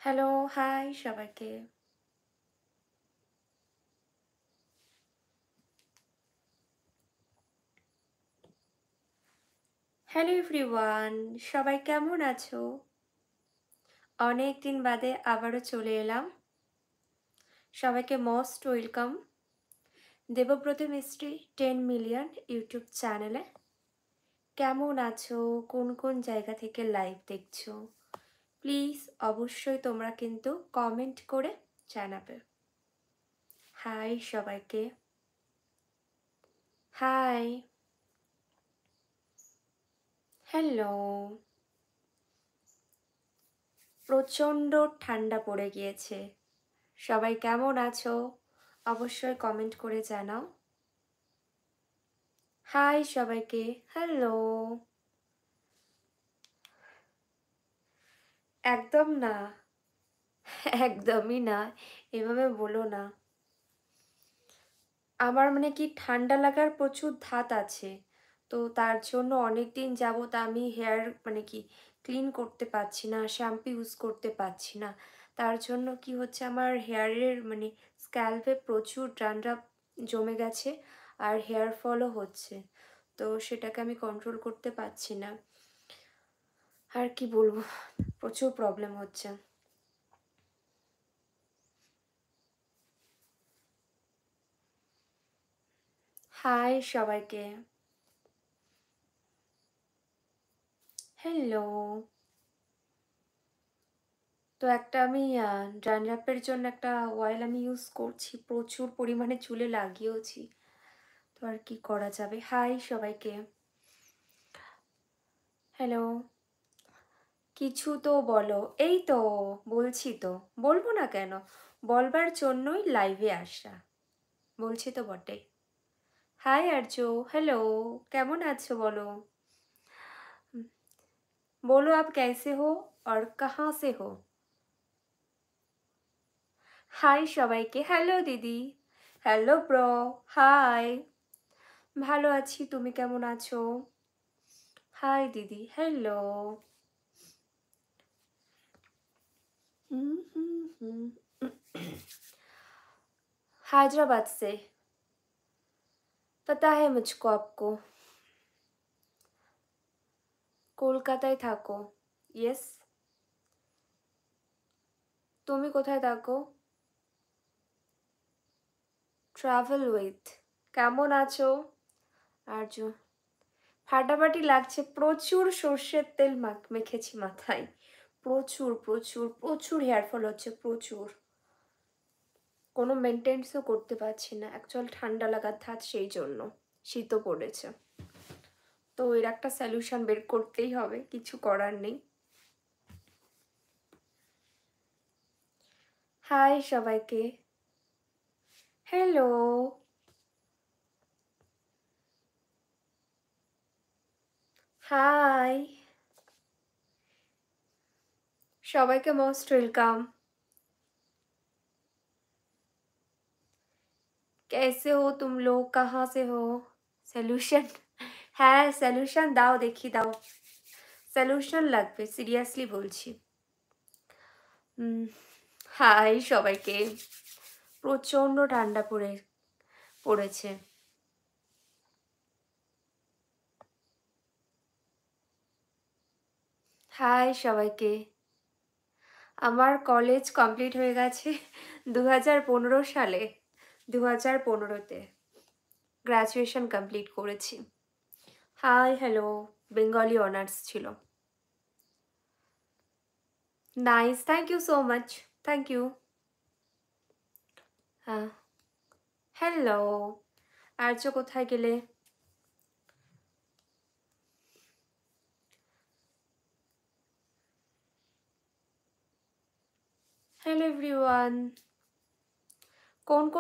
Hello, high সবাইকে। Hello everyone, সবাই কেমন আছো? অনেক দিন বাদে আবারও চলে এলাম। সবাইকে most welcome Debabrata mystery 10 million YouTube চ্যানেলে। কেমন আছো? কোন কোন জায়গা থেকে লাইভ দেখছো? প্লিজ অবশ্যই তোমরা কিন্তু কমেন্ট করে জানাবে। হাই সবাইকে। হাই। হ্যালো। প্রচণ্ড ঠান্ডা পড়ে গিয়েছে। সবাই কেমন আছো? অবশ্যই কমেন্ট করে জানাও। হাই সবাইকে। হ্যালো। একদম না, একদমই না, এভাবে বলো না। আমার মানে কি ঠান্ডা লাগার প্রচুর ধাত আছে, তো তার জন্য অনেক দিন যাবত আমি হেয়ার মানে কি ক্লিন করতে পারছি না, শ্যাম্পু ইউজ করতে পারছি না। তার জন্য কি হচ্ছে, আমার হেয়ারের মানে স্ক্যাল্পে প্রচুর ড্যান্ড্রাফ জমে গেছে আর হেয়ার ফলও হচ্ছে। তো সেটাকে আমি কন্ট্রোল করতে পারছি না। আর কি বলবো, প্রচুর প্রবলেম হচ্ছে। হাই সবাইকে। হ্যালো। তো একটা আমি ড্যান্ড্রাফের জন্য একটা অয়েল আমি ইউজ করছি, প্রচুর পরিমাণে চুলে লাগিয়েওছি। তো আর কি করা যাবে। হাই সবাইকে। হ্যালো। কিছু তো বলো। এই তো বলছি, তো বলবো না কেন, বলবার জন্যই লাইভে আসা। বলছি তো বটে। হাই আর্য। হ্যালো। কেমন আছো বলো। बोलो आप कैसे हो और कहाँ से हो। হাই সবাইকে। হ্যালো দিদি। Hello bro. হাই। ভালো আছি, তুমি কেমন আছো? হাই দিদি। हेलो। हैदराबाद से। पता है मुझको आपको। কলকাতায় থাকো। ইয়েস। তুমি কোথায় থাকো? Travel with. কেমন আছো আর্য? ফাটাফাটি লাগছে, প্রচুর সর্ষের তেল মেখেছি মাথায়। প্রচুর প্রচুর প্রচুর হেয়ার ফল হচ্ছে, প্রচুর। কোনো মেনটেন্সও করতে পারছি না, অ্যাকচুয়াল ঠান্ডা লাগার ধাত, সেই জন্য শীতও পড়েছে। তো এর একটা সলিউশন বের করতেই হবে, কিছু করার নেই। হাই সবাইকে। হ্যালো। হাই সবাইকে মোস্ট ওয়েলকাম। कैसे हो तुम लोग, कहाँ से हो? সলিউশন, হ্যাঁ সলিউশন দাও, দেখি দাও। সলিউশন লাগবে, সিরিয়াসলি বলছি। হাই সবাইকে। প্রচণ্ড ঠান্ডা পড়েছে। হাই সবাইকে। আমার কলেজ কমপ্লিট হয়ে গেছে 2015 সালে। 2015-তে গ্র্যাজুয়েশন কমপ্লিট করেছি। Hi hello. বেঙ্গলি অনার্স ছিল। Nice, thank you so much. Thank you. হ্যাঁ। হ্যালো। আর্য কোথায় গেলে? Hello everyone. কোন কোন